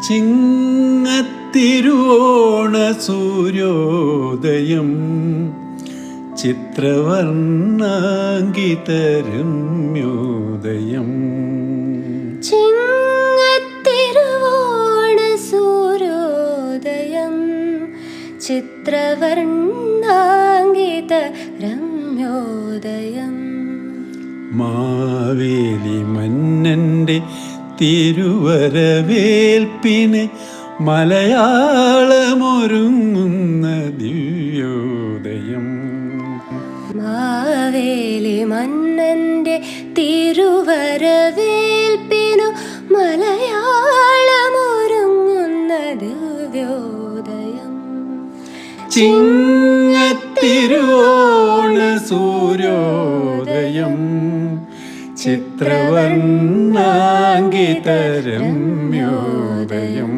ചിങ്ങത്തിരുവോണ സൂര്യോദയം ചിത്രവർണ്ണാങ്കിതരമ്യോദയം. ചിങ്ങത്തിരുവോണ സൂര്യോദയം ചിത്രവർണ്ണാങ്കിതരമ്യോദയം. മാവേലി മന്നൻ്റെ തിരുവരവേൽപ്പിന് മലയാളമൊരുങ്ങുന്ന ദിവ്യോദയം. മാവേലി മന്നൻ്റെ തിരുവരവേൽപ്പിനു മലയാളമൊരുങ്ങുന്ന ദിവ്യോദയം. ചിങ്ങത്തിരുവോണ സൂര്യോദയം ചിത്രവർണ്ണാങ്കിതരമ്യോദയം.